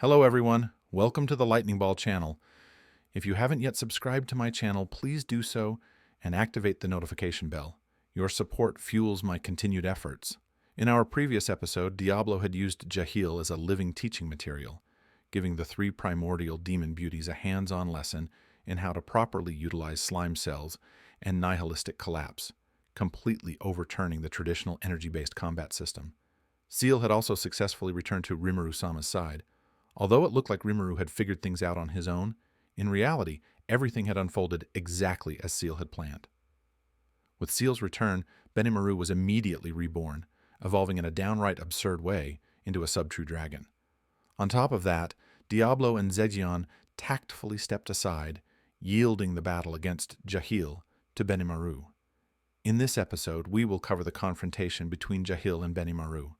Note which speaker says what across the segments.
Speaker 1: Hello everyone, welcome to the Lightning Ball channel. If you haven't yet subscribed to my channel, please do so and activate the notification bell. Your support fuels my continued efforts. In our previous episode, Diablo had used Jahil as a living teaching material, giving the three primordial demon beauties a hands-on lesson in how to properly utilize slime cells and nihilistic collapse, completely overturning the traditional energy-based combat system. Seal had also successfully returned to Rimuru-sama's side. Although it looked like Rimuru had figured things out on his own, in reality, everything had unfolded exactly as Seal had planned. With Seal's return, Benimaru was immediately reborn, evolving in a downright absurd way into a sub-true dragon. On top of that, Diablo and Zegion tactfully stepped aside, yielding the battle against Jahil to Benimaru. In this episode, we will cover the confrontation between Jahil and Benimaru.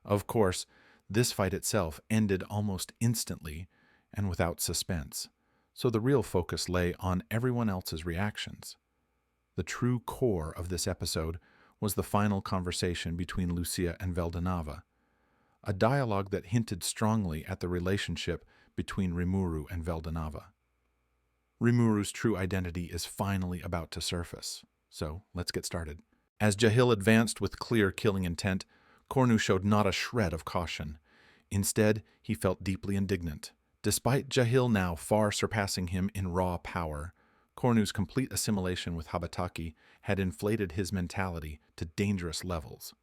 Speaker 1: Of course, this fight itself ended almost instantly and without suspense, so the real focus lay on everyone else's reactions. The true core of this episode was the final conversation between Lucia and Veldanava, a dialogue that hinted strongly at the relationship between Rimuru and Veldanava. Rimuru's true identity is finally about to surface, so let's get started. As Jahil advanced with clear killing intent, Kornu showed not a shred of caution. Instead, he felt deeply indignant. Despite Jahil now far surpassing him in raw power, Kornu's complete assimilation with Habataki had inflated his mentality to dangerous levels.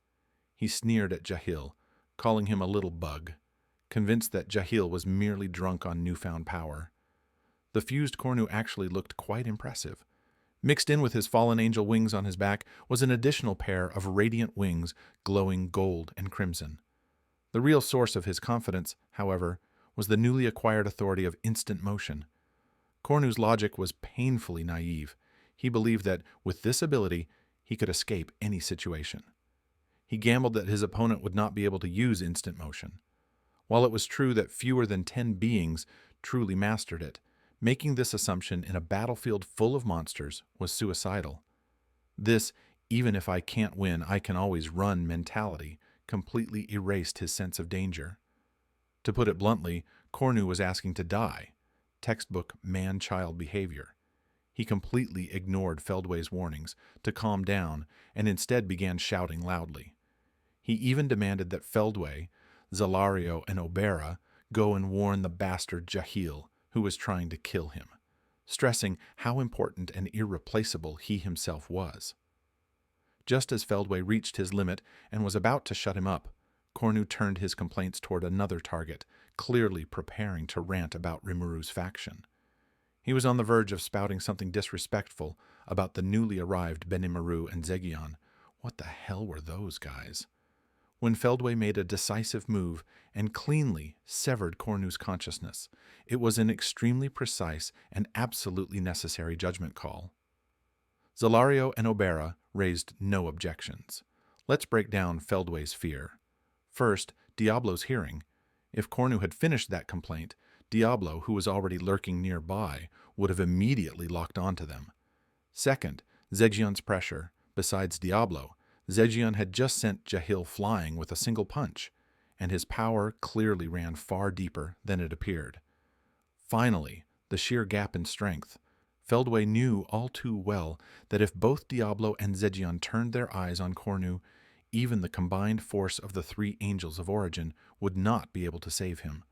Speaker 1: He sneered at Jahil, calling him a little bug, convinced that Jahil was merely drunk on newfound power. The fused Kornu actually looked quite impressive. Mixed in with his fallen angel wings on his back was an additional pair of radiant wings glowing gold and crimson. The real source of his confidence, however, was the newly acquired authority of instant motion. Kornu's logic was painfully naive. He believed that, with this ability, he could escape any situation. He gambled that his opponent would not be able to use instant motion. While it was true that fewer than 10 beings truly mastered it, making this assumption in a battlefield full of monsters was suicidal. This, even if I can't win, I can always run mentality, completely erased his sense of danger. To put it bluntly, Kornu was asking to die, textbook man-child behavior. He completely ignored Feldway's warnings to calm down and instead began shouting loudly. He even demanded that Feldway, Zalario, and Obera go and warn the bastard Jahil, who was trying to kill him, stressing how important and irreplaceable he himself was. Just as Feldway reached his limit and was about to shut him up, Kornu turned his complaints toward another target, clearly preparing to rant about Rimuru's faction. He was on the verge of spouting something disrespectful about the newly arrived Benimaru and Zegion. What the hell were those guys? When Feldway made a decisive move and cleanly severed Kornu's consciousness, it was an extremely precise and absolutely necessary judgment call. Zalario and Obera raised no objections. Let's break down Feldway's fear. First, Diablo's hearing. If Kornu had finished that complaint, Diablo, who was already lurking nearby, would have immediately locked onto them. Second, Zegion's pressure. Besides Diablo, Zegion had just sent Jahil flying with a single punch, and his power clearly ran far deeper than it appeared. Finally, the sheer gap in strength. Feldway knew all too well that if both Diablo and Zegion turned their eyes on Kornu, even the combined force of the three angels of origin would not be able to save him.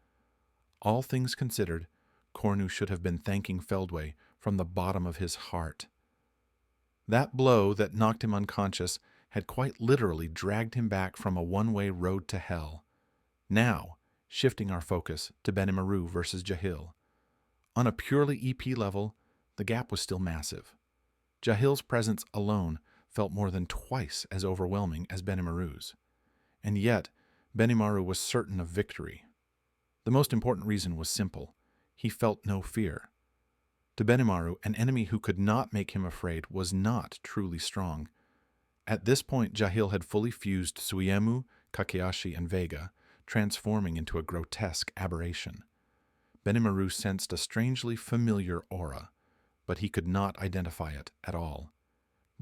Speaker 1: All things considered, Kornu should have been thanking Feldway from the bottom of his heart. That blow that knocked him unconscious had quite literally dragged him back from a one-way road to hell. Now, shifting our focus to Benimaru versus Jahil. On a purely EP level, the gap was still massive. Jahil's presence alone felt more than twice as overwhelming as Benimaru's. And yet, Benimaru was certain of victory. The most important reason was simple. He felt no fear. To Benimaru, an enemy who could not make him afraid was not truly strong. At this point, Jahil had fully fused Suiemu, Kakeashi, and Vega, transforming into a grotesque aberration. Benimaru sensed a strangely familiar aura, but he could not identify it at all.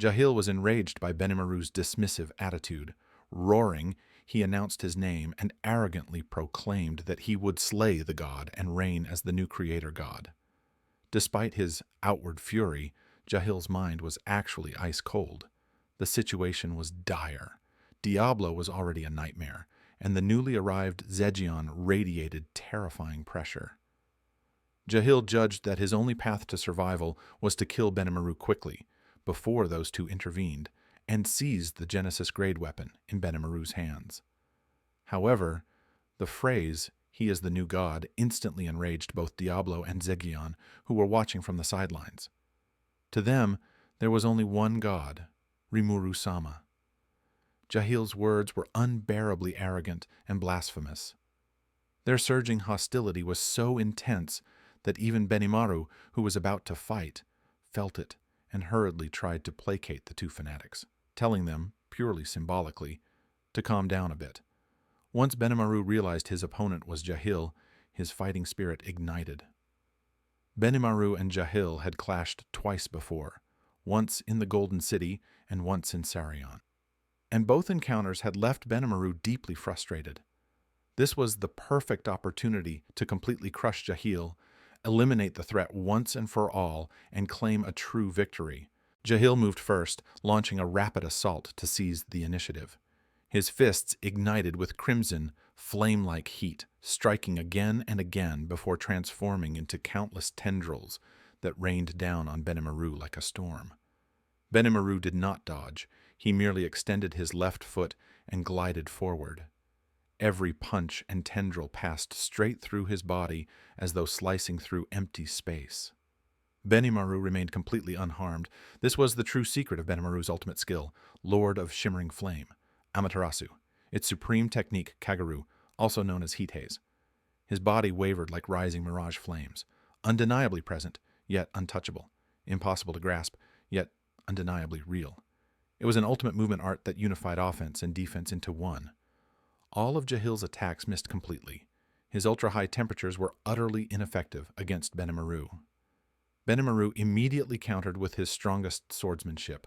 Speaker 1: Jahil was enraged by Benimaru's dismissive attitude. Roaring, he announced his name and arrogantly proclaimed that he would slay the god and reign as the new creator god. Despite his outward fury, Jahil's mind was actually ice cold. The situation was dire. Diablo was already a nightmare, and the newly arrived Zegion radiated terrifying pressure. Jahil judged that his only path to survival was to kill Benimaru quickly, before those two intervened, and seized the Genesis-grade weapon in Benimaru's hands. However, the phrase, "he is the new god," instantly enraged both Diablo and Zegion, who were watching from the sidelines. To them, there was only one god, Rimuru-sama. Jahil's words were unbearably arrogant and blasphemous. Their surging hostility was so intense that even Benimaru, who was about to fight, felt it and hurriedly tried to placate the two fanatics, telling them, purely symbolically, to calm down a bit. Once Benimaru realized his opponent was Jahil, his fighting spirit ignited. Benimaru and Jahil had clashed twice before, once in the Golden City and once in Sarion. And both encounters had left Benimaru deeply frustrated. This was the perfect opportunity to completely crush Jahil, eliminate the threat once and for all, and claim a true victory. Jahil moved first, launching a rapid assault to seize the initiative. His fists ignited with crimson, flame-like heat, striking again and again before transforming into countless tendrils that rained down on Benimaru like a storm. Benimaru did not dodge. He merely extended his left foot and glided forward. Every punch and tendril passed straight through his body as though slicing through empty space. Benimaru remained completely unharmed. This was the true secret of Benimaru's ultimate skill, Lord of Shimmering Flame, Amaterasu, its supreme technique Kaguru, also known as heat haze. His body wavered like rising mirage flames, undeniably present, yet untouchable, impossible to grasp, yet undeniably real. It was an ultimate movement art that unified offense and defense into one. All of Jahil's attacks missed completely. His ultra-high temperatures were utterly ineffective against Benimaru. Benimaru immediately countered with his strongest swordsmanship,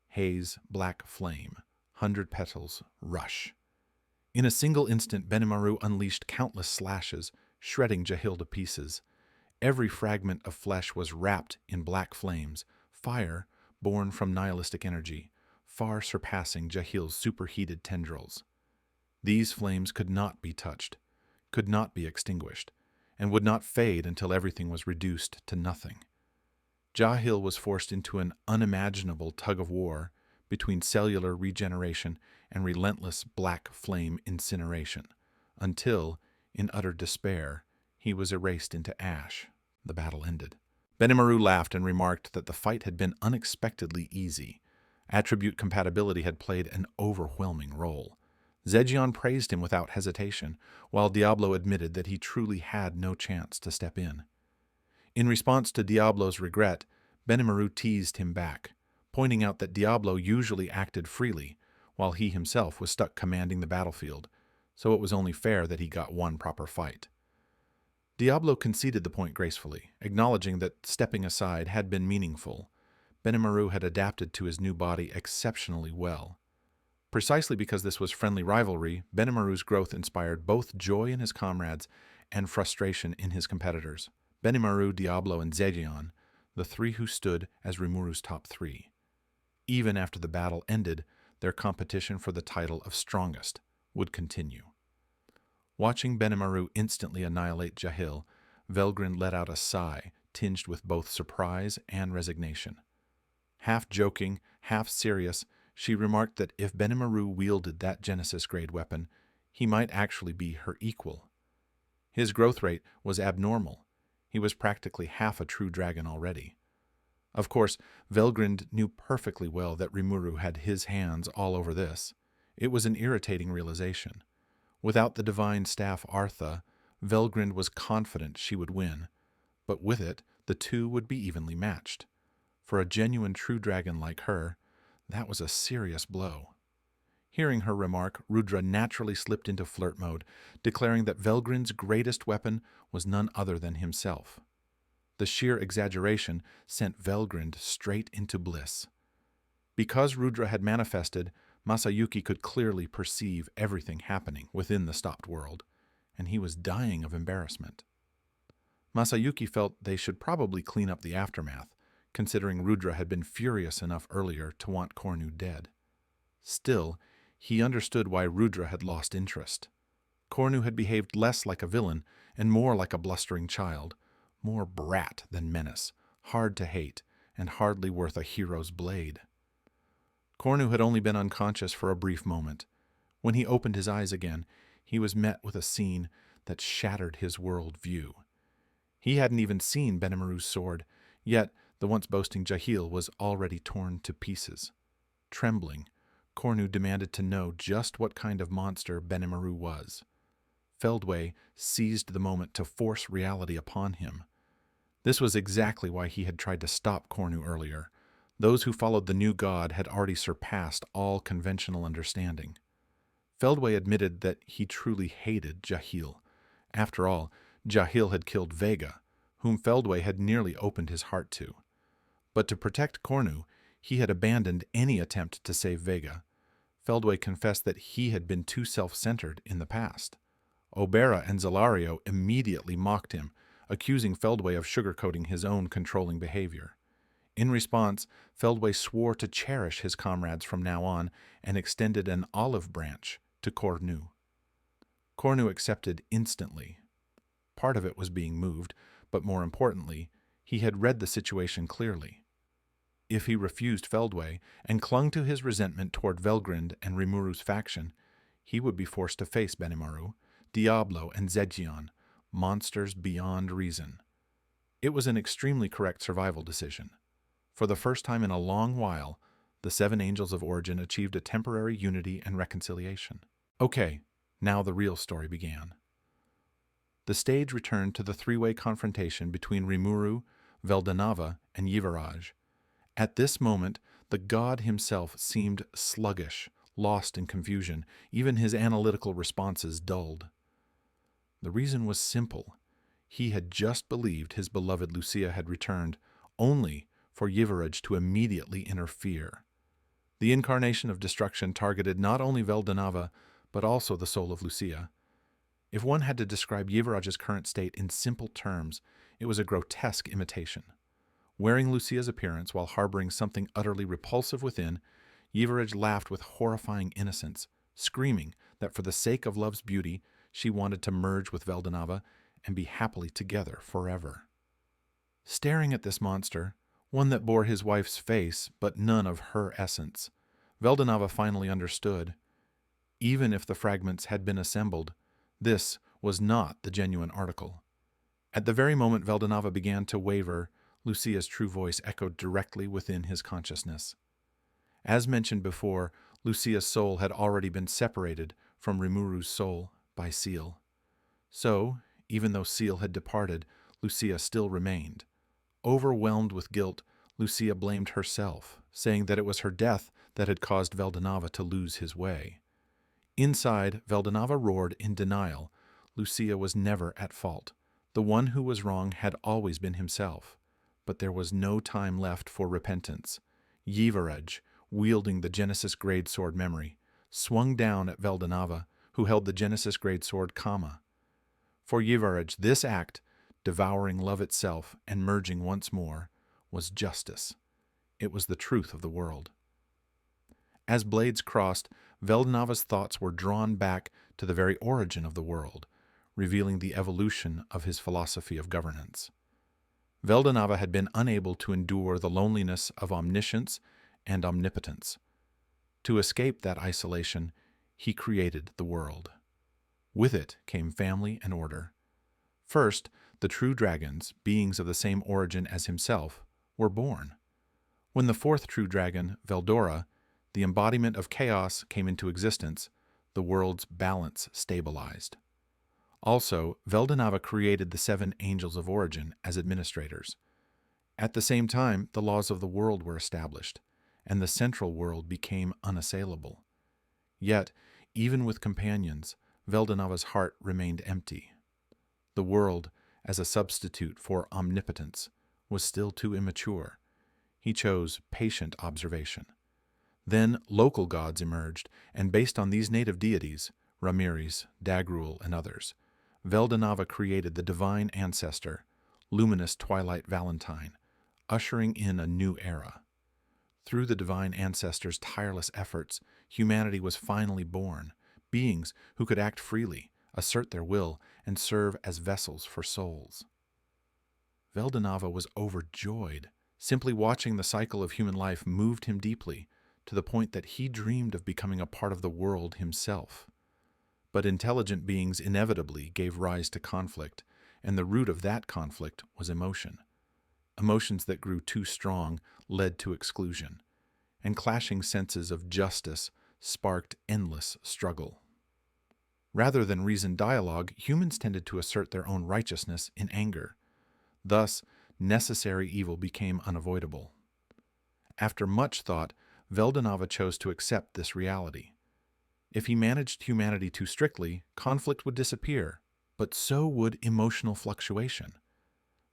Speaker 1: Haze, Black Flame, 100 Petals, Rush. In a single instant, Benimaru unleashed countless slashes, shredding Jahil to pieces. Every fragment of flesh was wrapped in black flames, fire born from nihilistic energy, far surpassing Jahil's superheated tendrils. These flames could not be touched, could not be extinguished, and would not fade until everything was reduced to nothing. Jahil was forced into an unimaginable tug-of-war between cellular regeneration and relentless black flame incineration, until, in utter despair, he was erased into ash. The battle ended. Benimaru laughed and remarked that the fight had been unexpectedly easy. Attribute compatibility had played an overwhelming role. Zegion praised him without hesitation, while Diablo admitted that he truly had no chance to step in. In response to Diablo's regret, Benimaru teased him back, pointing out that Diablo usually acted freely, while he himself was stuck commanding the battlefield, so it was only fair that he got one proper fight. Diablo conceded the point gracefully, acknowledging that stepping aside had been meaningful. Benimaru had adapted to his new body exceptionally well. Precisely because this was friendly rivalry, Benimaru's growth inspired both joy in his comrades and frustration in his competitors. Benimaru, Diablo, and Zegion, the three who stood as Rimuru's top three. Even after the battle ended, their competition for the title of strongest would continue. Watching Benimaru instantly annihilate Jahil, Velgrind let out a sigh tinged with both surprise and resignation. Half joking, half serious, she remarked that if Benimaru wielded that Genesis-grade weapon, he might actually be her equal. His growth rate was abnormal. He was practically half a true dragon already. Of course, Velgrind knew perfectly well that Rimuru had his hands all over this. It was an irritating realization. Without the divine staff Artha, Velgrind was confident she would win, but with it, the two would be evenly matched. For a genuine true dragon like her, that was a serious blow. Hearing her remark, Rudra naturally slipped into flirt mode, declaring that Velgrind's greatest weapon was none other than himself. The sheer exaggeration sent Velgrind straight into bliss. Because Rudra had manifested, Masayuki could clearly perceive everything happening within the stopped world, and he was dying of embarrassment. Masayuki felt they should probably clean up the aftermath, considering Rudra had been furious enough earlier to want Kornu dead. Still, he understood why Rudra had lost interest. Kornu had behaved less like a villain and more like a blustering child, more brat than menace, hard to hate, and hardly worth a hero's blade. Kornu had only been unconscious for a brief moment. When he opened his eyes again, he was met with a scene that shattered his world view. He hadn't even seen Benimaru's sword, yet the once boasting Jahil was already torn to pieces. Trembling, Kornu demanded to know just what kind of monster Benimaru was. Feldway seized the moment to force reality upon him. This was exactly why he had tried to stop Kornu earlier. Those who followed the new god had already surpassed all conventional understanding. Feldway admitted that he truly hated Jahil. After all, Jahil had killed Vega, whom Feldway had nearly opened his heart to. But to protect Kornu, he had abandoned any attempt to save Vega. Feldway confessed that he had been too self-centered in the past. Obera and Zelario immediately mocked him, accusing Feldway of sugarcoating his own controlling behavior. In response, Feldway swore to cherish his comrades from now on and extended an olive branch to Kornu. Kornu accepted instantly. Part of it was being moved, but more importantly, he had read the situation clearly. If he refused Feldway and clung to his resentment toward Velgrind and Rimuru's faction, he would be forced to face Benimaru, Diablo, and Zedjian, monsters beyond reason. It was an extremely correct survival decision. For the first time in a long while, the 7 Angels of Origin achieved a temporary unity and reconciliation. Okay, now the real story began. The stage returned to the 3-way confrontation between Rimuru, Veldanava, and Ivarage. At this moment, the god himself seemed sluggish, lost in confusion, even his analytical responses dulled. The reason was simple. He had just believed his beloved Lucia had returned, only for Ivarage to immediately interfere. The incarnation of destruction targeted not only Veldanava, but also the soul of Lucia. If one had to describe Ivarage's current state in simple terms, it was a grotesque imitation. Wearing Lucia's appearance while harboring something utterly repulsive within, Ivarage laughed with horrifying innocence, screaming that for the sake of love's beauty, she wanted to merge with Veldanava and be happily together forever. Staring at this monster, one that bore his wife's face but none of her essence, Veldanava finally understood. Even if the fragments had been assembled, this was not the genuine article. At the very moment Veldanava began to waver, Lucia's true voice echoed directly within his consciousness. As mentioned before, Lucia's soul had already been separated from Rimuru's soul by Seal. So, even though Seal had departed, Lucia still remained. Overwhelmed with guilt, Lucia blamed herself, saying that it was her death that had caused Veldanava to lose his way. Inside, Veldanava roared in denial. Lucia was never at fault. The one who was wrong had always been himself. But there was no time left for repentance. Ivarage, wielding the Genesis Grade Sword memory, swung down at Veldanava, who held the Genesis Grade Sword Kama. For Ivarage, this act, devouring love itself and merging once more, was justice. It was the truth of the world. As blades crossed, Veldanava's thoughts were drawn back to the very origin of the world, revealing the evolution of his philosophy of governance. Veldanava had been unable to endure the loneliness of omniscience and omnipotence. To escape that isolation, he created the world. With it came family and order. First, the true dragons, beings of the same origin as himself, were born. When the 4th true dragon, Veldora, the embodiment of chaos, came into existence, the world's balance stabilized. Also, Veldanava created the 7 Angels of Origin as administrators. At the same time, the laws of the world were established, and the central world became unassailable. Yet, even with companions, Veldanava's heart remained empty. The world, as a substitute for omnipotence, was still too immature. He chose patient observation. Then local gods emerged, and based on these native deities, Ramiris, Dagrul, and others, Veldanava created the divine ancestor, luminous twilight Valentine, ushering in a new era. Through the divine ancestor's tireless efforts, humanity was finally born, beings who could act freely, assert their will, and serve as vessels for souls. Veldanava was overjoyed. Simply watching the cycle of human life moved him deeply, to the point that he dreamed of becoming a part of the world himself. But intelligent beings inevitably gave rise to conflict, and the root of that conflict was emotion. Emotions that grew too strong led to exclusion, and clashing senses of justice sparked endless struggle. Rather than reasoned dialogue, humans tended to assert their own righteousness in anger. Thus, necessary evil became unavoidable. After much thought, Veldanava chose to accept this reality. If he managed humanity too strictly, conflict would disappear, but so would emotional fluctuation.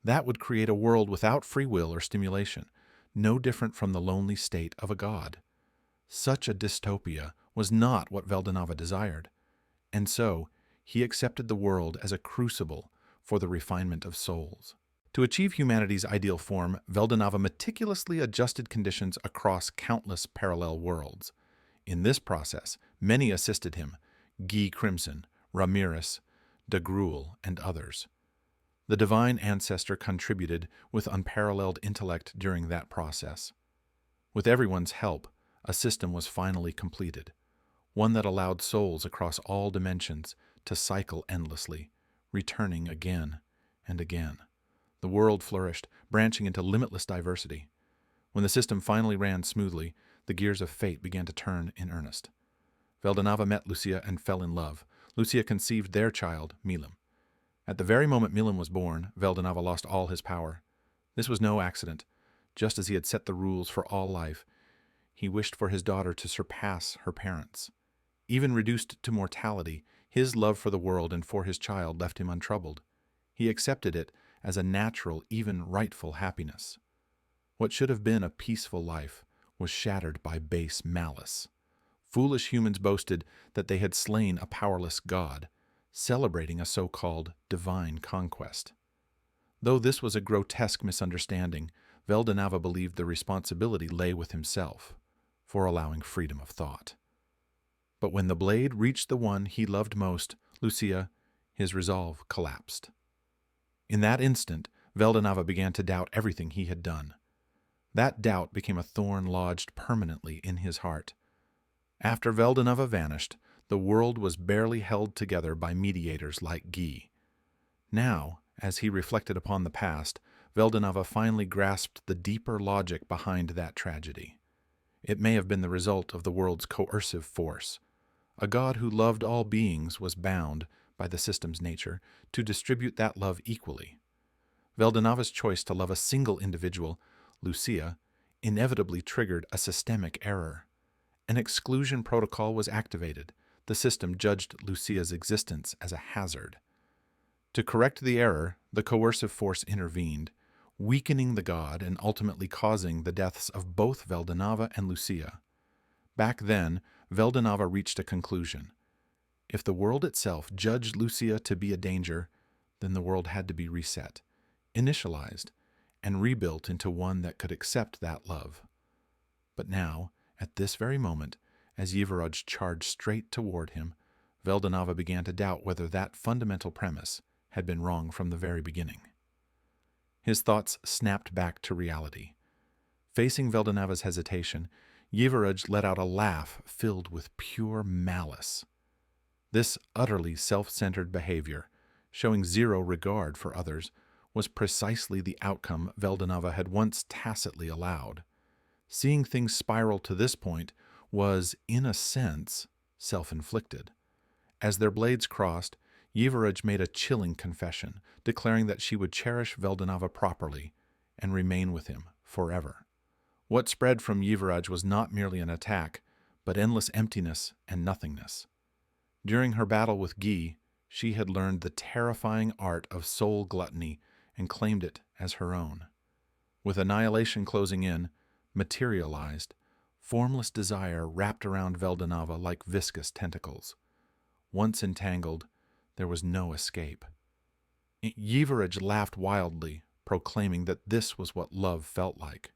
Speaker 1: That would create a world without free will or stimulation, no different from the lonely state of a god. Such a dystopia was not what Veldanava desired, and so he accepted the world as a crucible for the refinement of souls. To achieve humanity's ideal form, Veldanava meticulously adjusted conditions across countless parallel worlds. In this process, many assisted him: Guy Crimson, Ramiris, Dagrul, and others. The divine ancestor contributed with unparalleled intellect during that process. With everyone's help, a system was finally completed, one that allowed souls across all dimensions to cycle endlessly, returning again and again. The world flourished, branching into limitless diversity. When the system finally ran smoothly, the gears of fate began to turn in earnest. Veldanava met Lucia and fell in love. Lucia conceived their child, Milim. At the very moment Milim was born, Veldanava lost all his power. This was no accident. Just as he had set the rules for all life, he wished for his daughter to surpass her parents. Even reduced to mortality, his love for the world and for his child left him untroubled. He accepted it as a natural, even rightful happiness. What should have been a peaceful life was shattered by base malice. Foolish humans boasted that they had slain a powerless god, celebrating a so-called divine conquest. Though this was a grotesque misunderstanding, Veldanava believed the responsibility lay with himself for allowing freedom of thought. But when the blade reached the one he loved most, Lucia, his resolve collapsed. In that instant, Veldanava began to doubt everything he had done. That doubt became a thorn lodged permanently in his heart. After Veldanava vanished, the world was barely held together by mediators like Guy. Now, as he reflected upon the past, Veldanava finally grasped the deeper logic behind that tragedy. It may have been the result of the world's coercive force. A god who loved all beings was bound, by the system's nature, to distribute that love equally. Veldanava's choice to love a single individual, Lucia, inevitably triggered a systemic error. An exclusion protocol was activated. The system judged Lucia's existence as a hazard. To correct the error, the coercive force intervened, weakening the god and ultimately causing the deaths of both Veldanava and Lucia. Back then, Veldanava reached a conclusion. If the world itself judged Lucia to be a danger, then the world had to be reset, initialized, and rebuilt into one that could accept that love. But now, at this very moment, as Ivarage charged straight toward him, Veldanava began to doubt whether that fundamental premise had been wrong from the very beginning. His thoughts snapped back to reality. Facing Veldanava's hesitation, Ivarage let out a laugh filled with pure malice. This utterly self-centered behavior, showing zero regard for others, was precisely the outcome Veldanava had once tacitly allowed. Seeing things spiral to this point was, in a sense, self-inflicted. As their blades crossed, Ivarage made a chilling confession, declaring that she would cherish Veldanava properly and remain with him forever. What spread from Ivarage was not merely an attack, but endless emptiness and nothingness. During her battle with Guy, she had learned the terrifying art of soul gluttony and claimed it as her own. With annihilation closing in, materialized, Formless desire wrapped around Veldanava like viscous tentacles. Once entangled, there was no escape. Ivarage laughed wildly, proclaiming that this was what love felt like.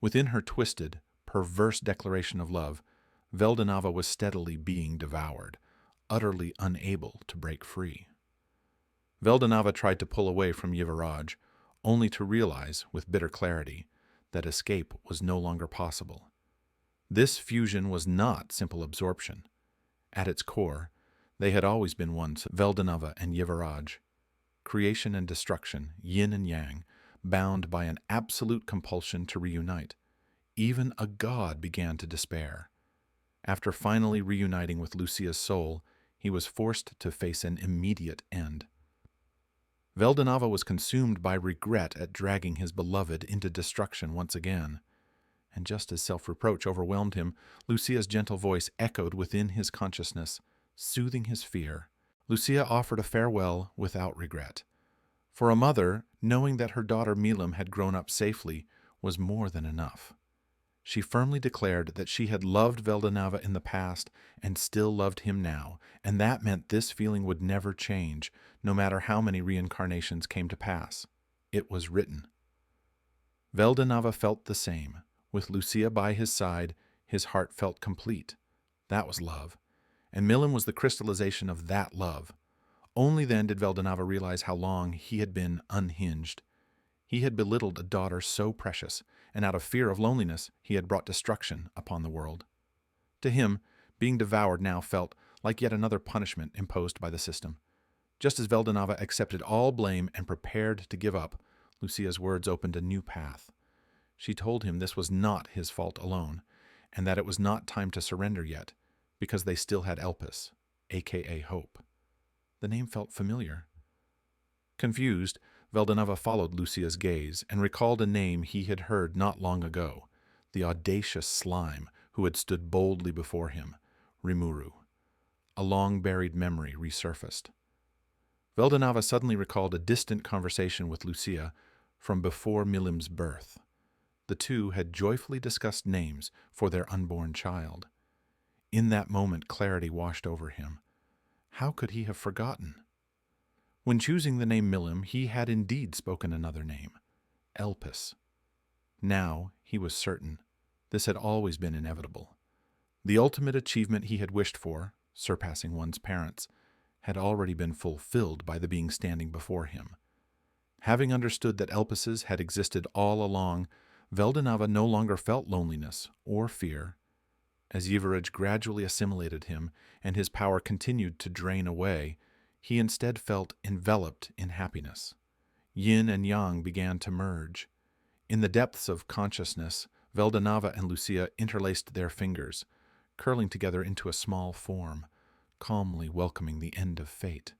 Speaker 1: Within her twisted, perverse declaration of love, Veldanava was steadily being devoured, utterly unable to break free. Veldanava tried to pull away from Ivarage, only to realize, with bitter clarity, that escape was no longer possible. This fusion was not simple absorption. At its core, they had always been one, Veldanava and Ivarage. Creation and destruction, yin and yang, bound by an absolute compulsion to reunite. Even a god began to despair. After finally reuniting with Lucia's soul, he was forced to face an immediate end. Veldanava was consumed by regret at dragging his beloved into destruction once again. And just as self-reproach overwhelmed him, Lucia's gentle voice echoed within his consciousness, soothing his fear. Lucia offered a farewell without regret. For a mother, knowing that her daughter Milim had grown up safely was more than enough. She firmly declared that she had loved Veldanava in the past and still loved him now, and that meant this feeling would never change, no matter how many reincarnations came to pass. It was written. Veldanava felt the same. With Lucia by his side, his heart felt complete. That was love. And Milim was the crystallization of that love. Only then did Veldanava realize how long he had been unhinged. He had belittled a daughter so precious, and out of fear of loneliness, he had brought destruction upon the world. To him, being devoured now felt like yet another punishment imposed by the system. Just as Veldanava accepted all blame and prepared to give up, Lucia's words opened a new path. She told him this was not his fault alone, and that it was not time to surrender yet, because they still had Elpis, aka Hope. The name felt familiar. Confused, Veldanava followed Lucia's gaze and recalled a name he had heard not long ago, the audacious slime who had stood boldly before him, Rimuru. A long-buried memory resurfaced. Veldanava suddenly recalled a distant conversation with Lucia from before Milim's birth. The two had joyfully discussed names for their unborn child. In that moment, clarity washed over him. How could he have forgotten? When choosing the name Milim, he had indeed spoken another name, Elpis. Now, he was certain, this had always been inevitable. The ultimate achievement he had wished for, surpassing one's parents, had already been fulfilled by the being standing before him. Having understood that Elpises had existed all along, Veldanava no longer felt loneliness or fear. As Ivarage gradually assimilated him and his power continued to drain away, he instead felt enveloped in happiness. Yin and yang began to merge. In the depths of consciousness, Veldanava and Lucia interlaced their fingers, curling together into a small form, calmly welcoming the end of fate.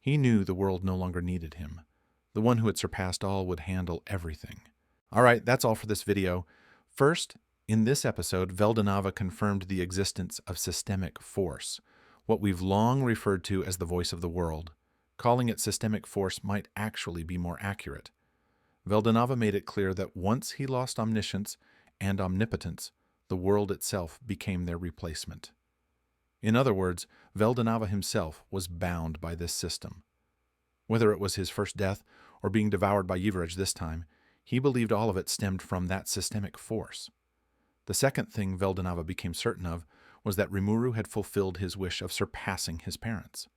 Speaker 1: He knew the world no longer needed him. The one who had surpassed all would handle everything. All right, that's all for this video. First, in this episode, Veldanava confirmed the existence of systemic force, what we've long referred to as the voice of the world. Calling it systemic force might actually be more accurate. Veldanava made it clear that once he lost omniscience and omnipotence, the world itself became their replacement. In other words, Veldanava himself was bound by this system. Whether it was his first death or being devoured by Ivarage this time, he believed all of it stemmed from that systemic force. The second thing Veldanava became certain of was that Rimuru had fulfilled his wish of surpassing his parents.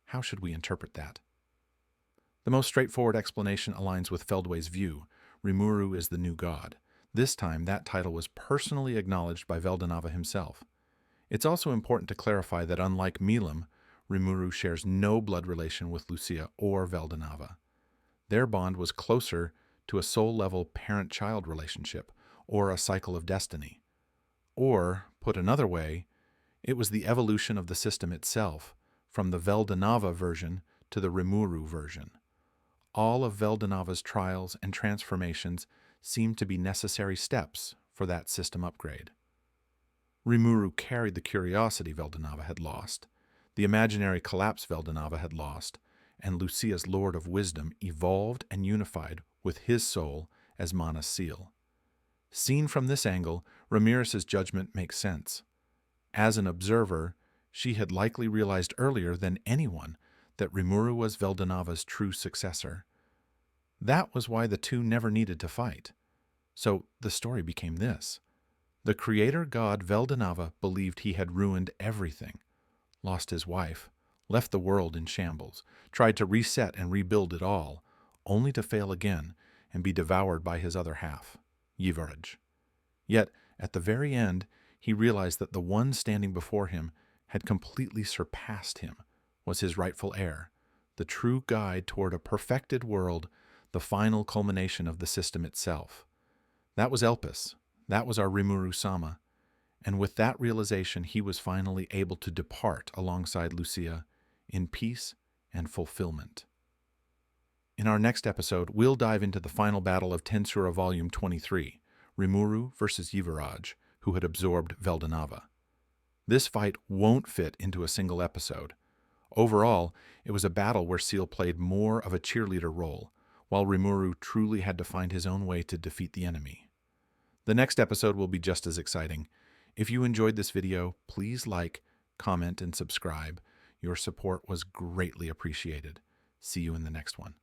Speaker 1: How should we interpret that? The most straightforward explanation aligns with Feldway's view. Rimuru is the new god. This time, that title was personally acknowledged by Veldanava himself. It's also important to clarify that unlike Milim, Rimuru shares no blood relation with Lucia or Veldanava. Their bond was closer to a soul-level parent-child relationship, or a cycle of destiny. Or, put another way, it was the evolution of the system itself, from the Veldanava version to the Rimuru version. All of Veldanava's trials and transformations seemed to be necessary steps for that system upgrade. Rimuru carried the curiosity Veldanava had lost, the imaginary collapse Veldanava had lost, and Lucia's Lord of Wisdom evolved and unified with his soul as Mana's seal. Seen from this angle, Ramirez's judgment makes sense. As an observer, she had likely realized earlier than anyone that Rimuru was Veldanava's true successor. That was why the two never needed to fight. So the story became this. The creator god Veldanava believed he had ruined everything, lost his wife, left the world in shambles, tried to reset and rebuild it all, only to fail again and be devoured by his other half, Ivarage. Yet, at the very end, he realized that the one standing before him had completely surpassed him, was his rightful heir, the true guide toward a perfected world, the final culmination of the system itself. That was Elpis. That was our Rimuru-sama. And with that realization, he was finally able to depart alongside Lucia in peace and fulfillment. In our next episode, we'll dive into the final battle of TenSura Volume 23, Rimuru versus Ivarage, who had absorbed Veldanava. This fight won't fit into a single episode. Overall, it was a battle where Seal played more of a cheerleader role, while Rimuru truly had to find his own way to defeat the enemy. The next episode will be just as exciting. If you enjoyed this video, please like, comment, and subscribe. Your support was greatly appreciated. See you in the next one.